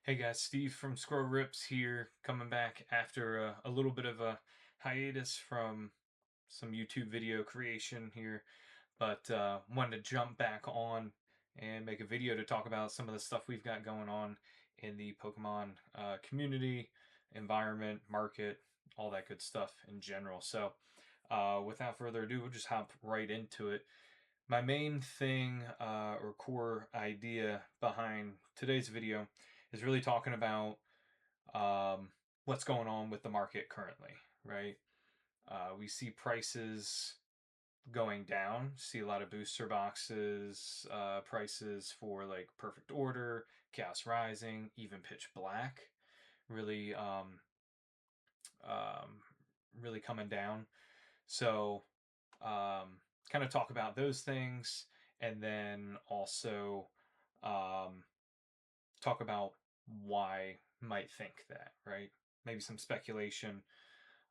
Hey guys, Steve from Squirrel Rips here, coming back after a little bit of a hiatus from some YouTube video creation here, but wanted to jump back on and make a video to talk about some of the stuff we've got going on in the Pokemon community, environment, market, all that good stuff in general. So, without further ado, we'll just hop right into it. My main thing or core idea behind today's video is really talking about um, what's going on with the market currently, right? We see prices going down, see a lot of booster boxes, prices for like Perfect Order, Chaos Rising, even Pitch Black, really, um, really coming down. So, kind of talk about those things, and then also um, talk about why might think that, right? Maybe some speculation.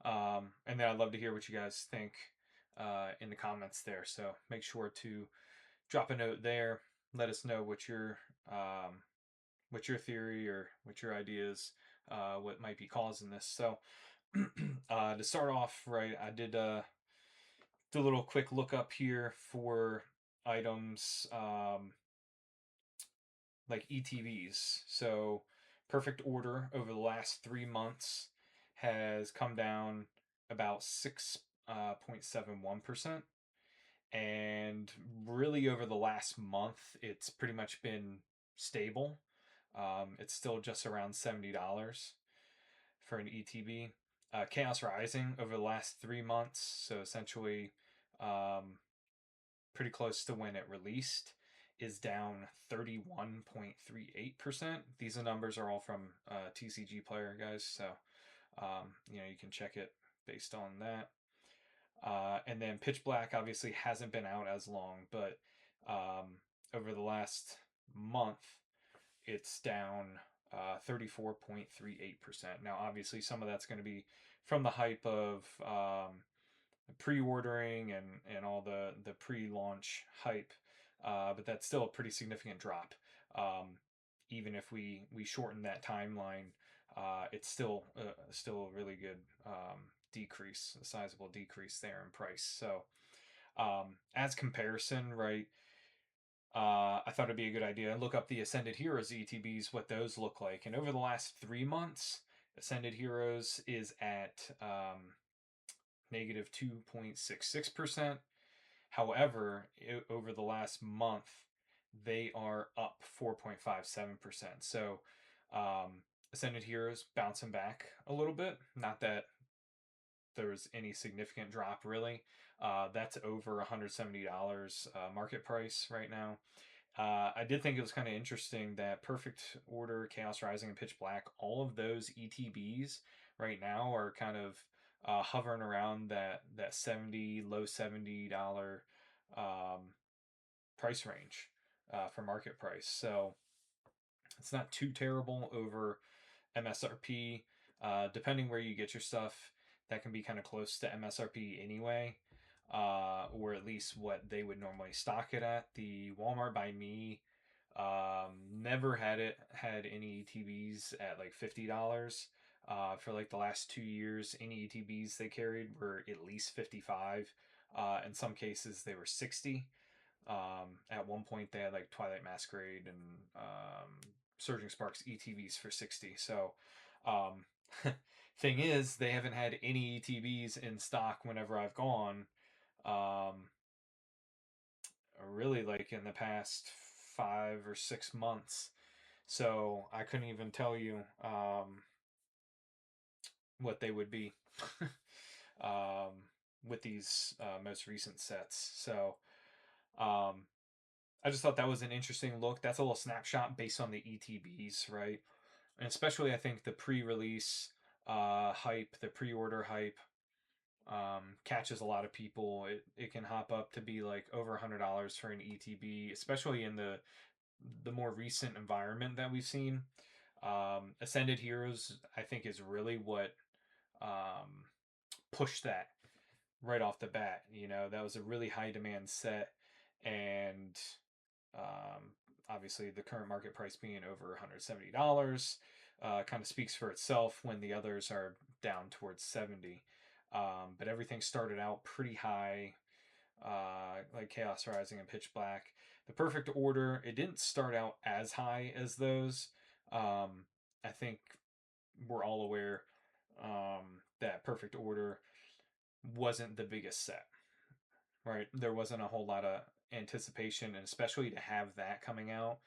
And then I'd love to hear what you guys think in the comments there. So make sure to drop a note there. Let us know what your theory or what your ideas, what might be causing this. So to start off, right, I did do a little quick look up here for items like ETVs. So Perfect Order over the last 3 months has come down about 6.71%. And really over the last month, it's pretty much been stable. It's still just around $70 for an ETB. Chaos Rising over the last 3 months, so essentially um, pretty close to when it released, is down 31.38%. These numbers are all from TCG Player, guys, so you can check it based on that. And then Pitch Black obviously hasn't been out as long, but over the last month, it's down 34.38%. Now, obviously, some of that's going to be from the hype of pre-ordering and all the pre-launch hype, but that's still a pretty significant drop. Even if we shorten that timeline, it's still a really good decrease, a sizable decrease there in price. So as comparison, right? I thought it'd be a good idea to look up the Ascended Heroes ETBs, what those look like. And over the last 3 months, Ascended Heroes is at negative 2.66%. However, over the last month, they are up 4.57%. So, Ascended Heroes bouncing back a little bit. Not that there was any significant drop, really. That's over $170 market price right now. I did think it was kind of interesting that Perfect Order, Chaos Rising, and Pitch Black, all of those ETBs right now are kind of hovering around that low $70 um, price range for market price. So it's not too terrible over MSRP. Depending where you get your stuff, that can be kind of close to MSRP anyway, or at least what they would normally stock it at. The Walmart by me never had any ETBs at like $50. For like the last 2 years, any ETBs they carried were at least 55. In some cases, they were 60. At one point, they had like Twilight Masquerade and Surging Sparks ETBs for 60. So, um, thing is, they haven't had any ETBs in stock whenever I've gone. Um, really, like in the past 5 or 6 months. So I couldn't even tell you what they would be um, with these most recent sets. So um, I just thought that was an interesting look. That's a little snapshot based on the ETBs, right? And especially, I think the pre-release hype, the pre-order hype, catches a lot of people. It can hop up to be like over $100 for an ETB, especially in the more recent environment that we've seen. Ascended Heroes, I think, is really what um, pushed that right off the bat. That was a really high demand set, and Obviously, the current market price being over $170 kind of speaks for itself when the others are down towards 70. But everything started out pretty high, like Chaos Rising and Pitch Black. The Perfect Order, it didn't start out as high as those. I think we're all aware that Perfect Order wasn't the biggest set, right? There wasn't a whole lot of anticipation, and especially to have that coming out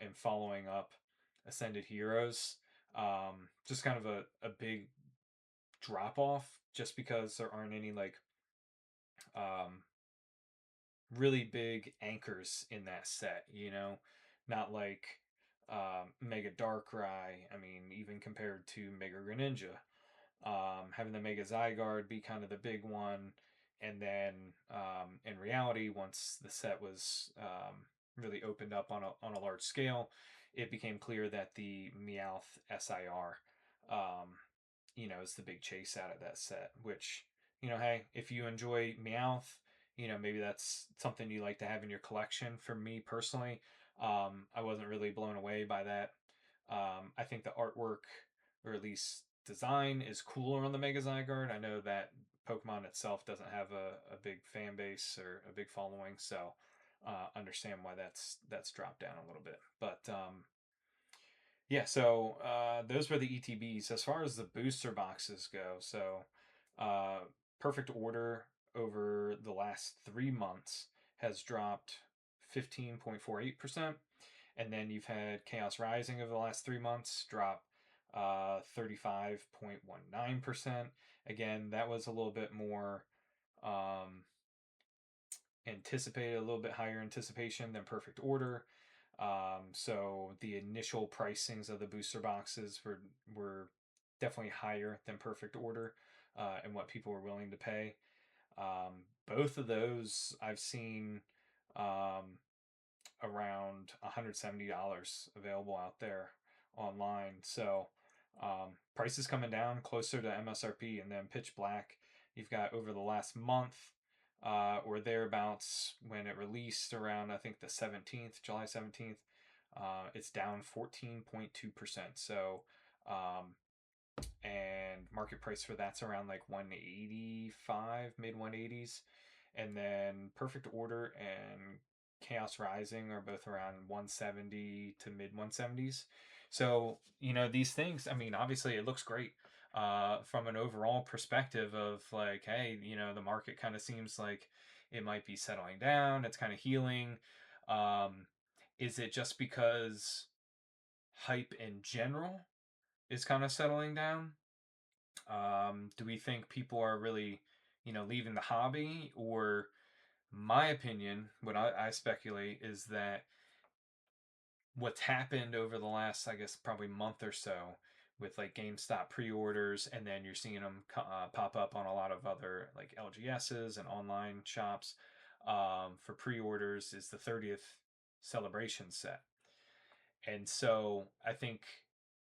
and following up Ascended Heroes, just kind of a big drop off, just because there aren't any like um, really big anchors in that set, you know, not like Mega Darkrai. I mean, even compared to Mega Greninja, having the Mega Zygarde be kind of the big one, and then in reality, once the set was really opened up on a large scale, it became clear that the Meowth SIR, um, is the big chase out of that set. Which, hey, if you enjoy Meowth, maybe that's something you like to have in your collection. For me personally, I wasn't really blown away by that. I think the artwork, or at least design, is cooler on the Mega Zygarde. I know that Pokemon itself doesn't have a big fan base or a big following, so understand why that's dropped down a little bit. But yeah, so those were the ETBs. As far as the booster boxes go, so uh, Perfect Order over the last 3 months has dropped 15.48%. And then you've had Chaos Rising over the last 3 months drop 35.19%. Again, that was a little bit more um, anticipated, a little bit higher anticipation than Perfect Order. So the initial pricings of the booster boxes were definitely higher than Perfect Order, and what people were willing to pay. Both of those I've seen um, around $170 available out there online. So prices coming down closer to MSRP, and then Pitch Black, you've got over the last month or thereabouts when it released around I think the 17th, July 17th. It's down 14.2%. So and market price for that's around like 185, mid 180s. And then Perfect Order and Chaos Rising are both around 170 to mid 170s. So, these things, I mean, obviously it looks great from an overall perspective of like, hey, the market kind of seems like it might be settling down, it's kind of healing. Um, is it just because hype in general is kind of settling down? Do we think people are really, leaving the hobby? Or my opinion, what I speculate is that what's happened over the last, I guess, probably month or so with like GameStop pre-orders, and then you're seeing them pop up on a lot of other like LGSs and online shops for pre-orders, is the 30th celebration set. And so I think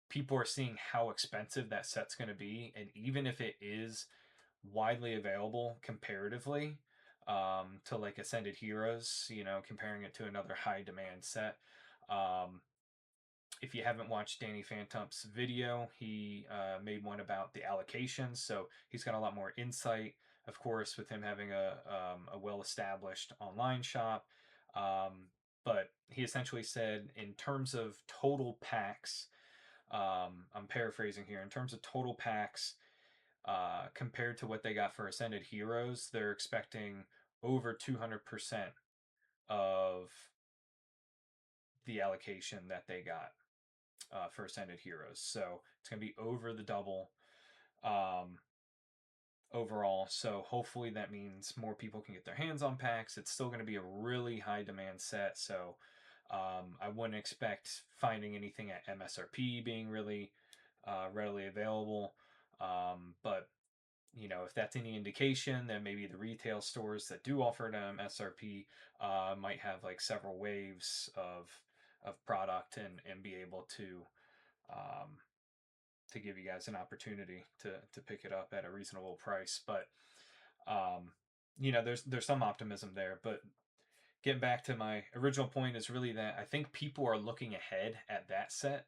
people are seeing how expensive that set's going to be. And even if it is widely available comparatively to like Ascended Heroes, comparing it to another high demand set. Um, if you haven't watched Danny Phantom's video, he made one about the allocations. So he's got a lot more insight, of course, with him having a well established online shop. Um, but he essentially said, in terms of total packs, I'm paraphrasing here, in terms of total packs, compared to what they got for Ascended Heroes, they're expecting over 200% of the allocation that they got for Ascended Heroes. So it's going to be over the double um, overall. So hopefully that means more people can get their hands on packs. It's still going to be a really high demand set. So I wouldn't expect finding anything at MSRP being really readily available. But if that's any indication, then maybe the retail stores that do offer it at MSRP might have like several waves of product, and be able um, to give you guys an opportunity to pick it up at a reasonable price. But there's some optimism there. But getting back to my original point is really that I think people are looking ahead at that set,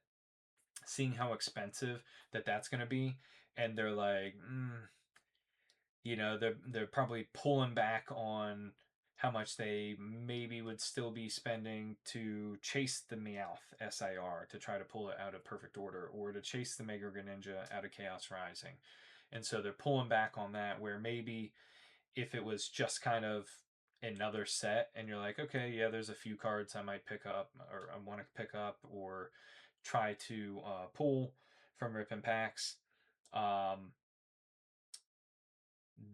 seeing how expensive that's going to be, and they're like, they're probably pulling back on how much they maybe would still be spending to chase the Meowth SIR to try to pull it out of Perfect Order, or to chase the Mega Greninja out of Chaos Rising. And so they're pulling back on that, where maybe if it was just kind of another set and you're like, okay, yeah, there's a few cards I might pick up or I want to pick up or try to pull from Rip and Packs. Um,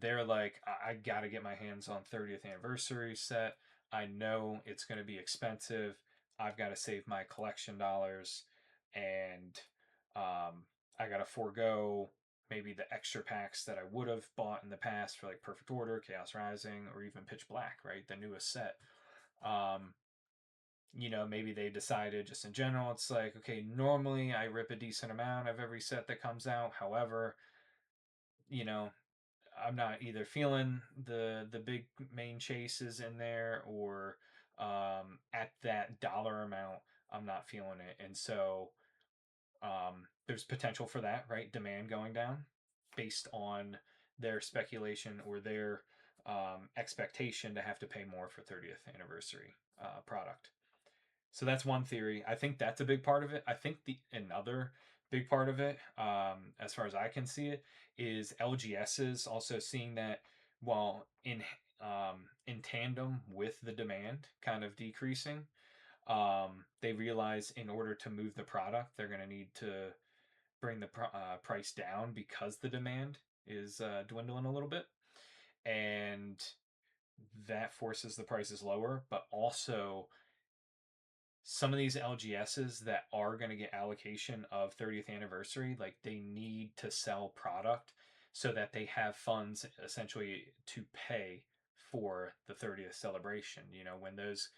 they're like, I got to get my hands on 30th anniversary set. I know it's going to be expensive. I've got to save my collection dollars, and I got to forego maybe the extra packs that I would have bought in the past for like Perfect Order, Chaos Rising, or even Pitch Black, right? The newest set. Um, maybe they decided just in general, it's like, okay, normally I rip a decent amount of every set that comes out. However, you know, I'm not either feeling the big main chases in there, or at that dollar amount, I'm not feeling it. And so there's potential for that, right? Demand going down based on their speculation or their expectation to have to pay more for 30th anniversary product. So that's one theory. I think that's a big part of it. I think the another big part of it, as far as I can see it, is LGS's also seeing that while in tandem with the demand kind of decreasing, they realize in order to move the product, they're going to need to bring the price down because the demand is dwindling a little bit, and that forces the prices lower. But also, some of these LGSs that are going to get allocation of 30th anniversary, like they need to sell product so that they have funds essentially to pay for the 30th celebration. When those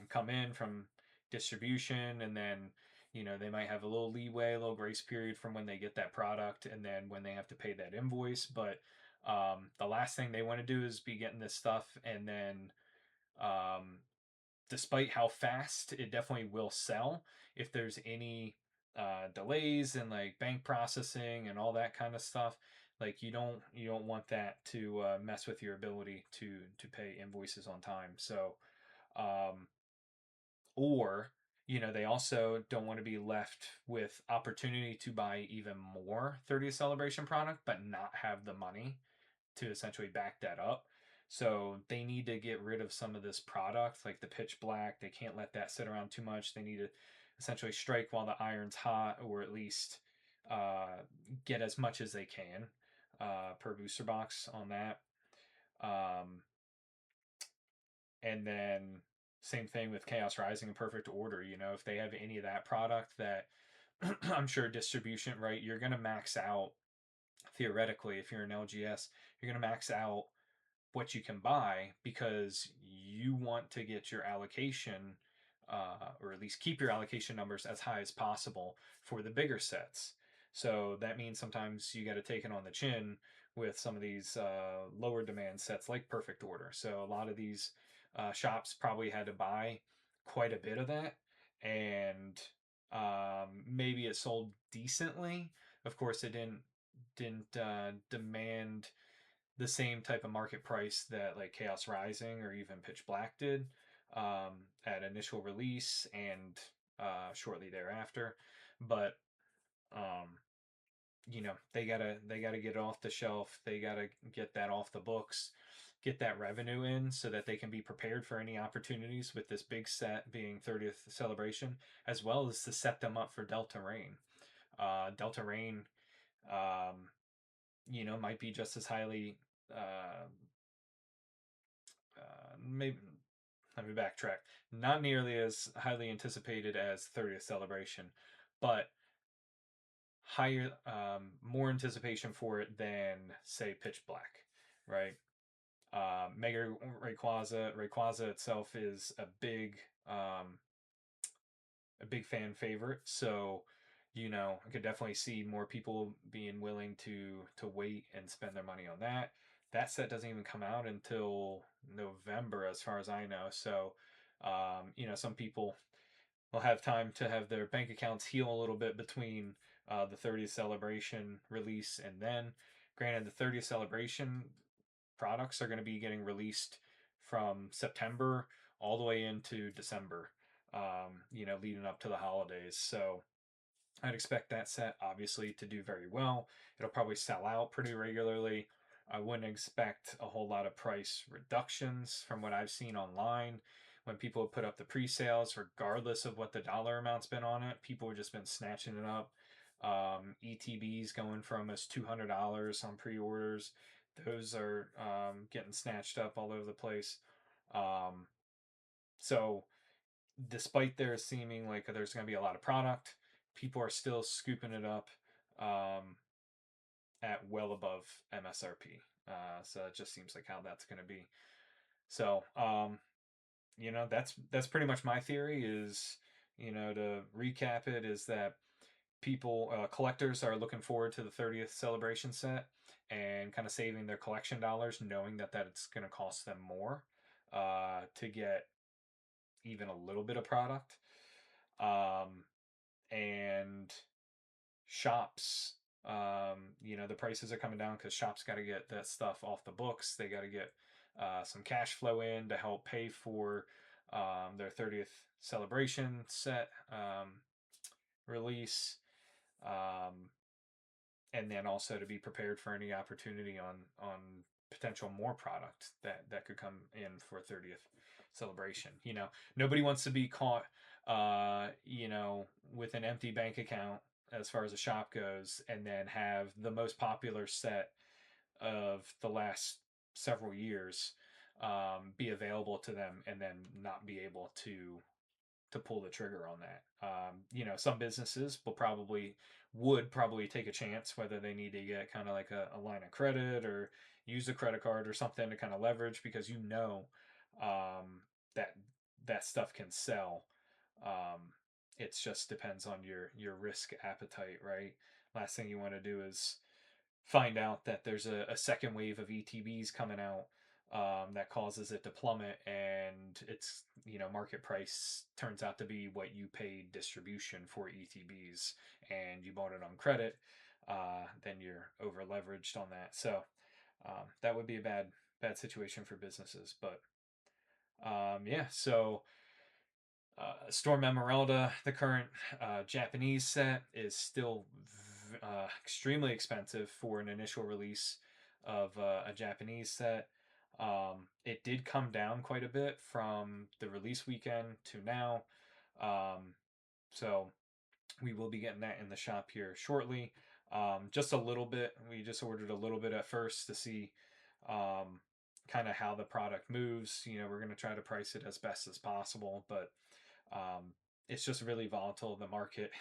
come in from distribution, and then, they might have a little leeway, a little grace period from when they get that product and then when they have to pay that invoice. But the last thing they want to do is be getting this stuff and then um, despite how fast it definitely will sell, if there's any delays in like bank processing and all that kind of stuff, like you don't want that to mess with your ability to pay invoices on time. So um, or they also don't want to be left with opportunity to buy even more 30th celebration product but not have the money to essentially back that up. So they need to get rid of some of this product, like the pitch black. They can't let that sit around too much. They need to essentially strike while the iron's hot, or at least get as much as they can per booster box on that. Um, and then same thing with Chaos Rising and Perfect Order. If they have any of that product that I'm sure distribution, right? You're going to max out theoretically if you're an LGS. You're going to max out what you can buy because you want to get your allocation, or at least keep your allocation numbers as high as possible for the bigger sets. So that means sometimes you got to take it on the chin with some of these lower demand sets like Perfect Order. So a lot of these shops probably had to buy quite a bit of that, and maybe it sold decently. Of course, it didn't demand the same type of market price that like Chaos Rising or even Pitch Black did at initial release and shortly thereafter. But um, they gotta get it off the shelf. They gotta get that off the books, get that revenue in so that they can be prepared for any opportunities with this big set being 30th celebration, as well as to set them up for Delta Rain. Delta Rain, um, might be just as highly uh, maybe let me backtrack. Not nearly as highly anticipated as 30th Celebration, but higher, more anticipation for it than say Pitch Black, right? Mega Rayquaza itself is um, a big fan favorite. So, I could definitely see more people being willing to wait and spend their money on that. that set doesn't even come out until November, as far as I know. So, some people will have time to have their bank accounts heal a little bit between the 30th celebration release and then. Granted, the 30th celebration products are going to be getting released from September all the way into December, leading up to the holidays. So I'd expect that set obviously to do very well. It'll probably sell out pretty regularly. I wouldn't expect a whole lot of price reductions from what I've seen online. When people have put up the pre-sales, regardless of what the dollar amount's been on it, people have just been snatching it up. ETBs going for almost $200 on pre-orders. Those are getting snatched up all over the place. Um, so despite there seeming like there's going to be a lot of product, people are still scooping it up um, at well above MSRP. So it just seems like how that's going to be. So that's pretty much my theory. Is to recap it is that people collectors are looking forward to the 30th celebration set and kind of saving their collection dollars, knowing that it's going to cost them more to get even a little bit of product. Um, and shops, the prices are coming down because shops got to get that stuff off the books. They got to get some cash flow in to help pay for their 30th celebration set release. Um, and then also to be prepared for any opportunity on potential more product that could come in for 30th celebration. Nobody wants to be caught with an empty bank account as far as a shop goes, and then have the most popular set of the last several years be available to them and then not be able to pull the trigger on that. Some businesses would probably take a chance whether they need to get kind of like a line of credit or use a credit card or something to kind of leverage, because um, that that stuff can sell. Um, it just depends on your risk appetite, right? Last thing you want to do is find out that there's a second wave of ETBs coming out that causes it to plummet, and its market price turns out to be what you paid distribution for ETBs, and you bought it on credit. Then you're over leveraged on that. So that would be a bad situation for businesses. But yeah, so Storm Emeralda, the current Japanese set, is still extremely expensive for an initial release of a Japanese set. It did come down quite a bit from the release weekend to now. Um, so we will be getting that in the shop here shortly. Just a little bit. We just ordered a little bit at first to see kind of how the product moves. We're going to try to price it as best as possible, but um, it's just really volatile. The market,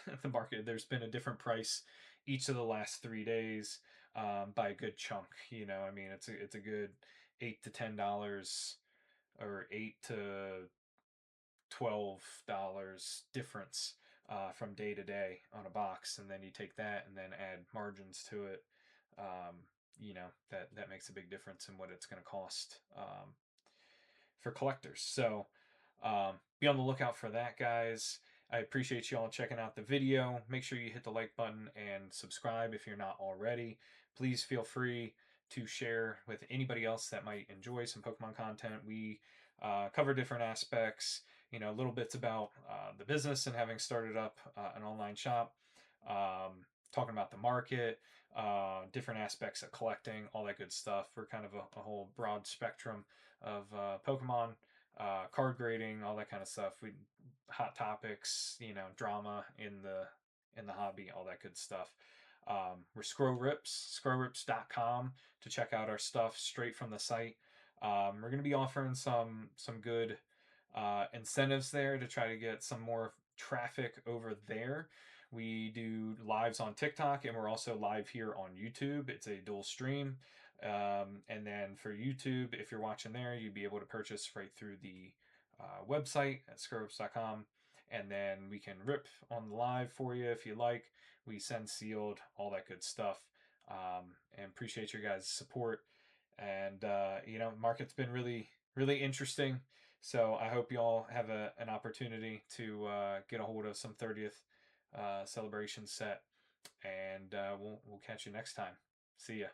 there's been a different price each of the last 3 days by a good chunk. I mean, it's a good $8 to $10 or $8 to $12 difference from day to day on a box, and then you take that and then add margins to it. That makes a big difference in what it's going to cost for collectors. So be on the lookout for that, guys. I appreciate you all checking out the video. Make sure you hit the like button and subscribe if you're not already. Please feel free to share with anybody else that might enjoy some Pokemon content. We cover different aspects, little bits about the business and having started up an online shop, talking about the market, different aspects of collecting, all that good stuff. We're kind of a whole broad spectrum of Pokemon, card grading, all that kind of stuff. We hot topics, drama in the hobby, all that good stuff. We're scrowrips.com to check out our stuff straight from the site. We're going to be offering some good incentives there to try to get some more traffic over there. We do lives on TikTok, and we're also live here on YouTube. It's a dual stream. And then for YouTube, if you're watching there, you'd be able to purchase right through the website at scrubs.com. And then we can rip on the live for you if you like. We send sealed, all that good stuff. And appreciate your guys' support. And market's been really interesting. So I hope y'all have an opportunity to get a hold of some 30th celebration set, and we'll catch you next time. See ya.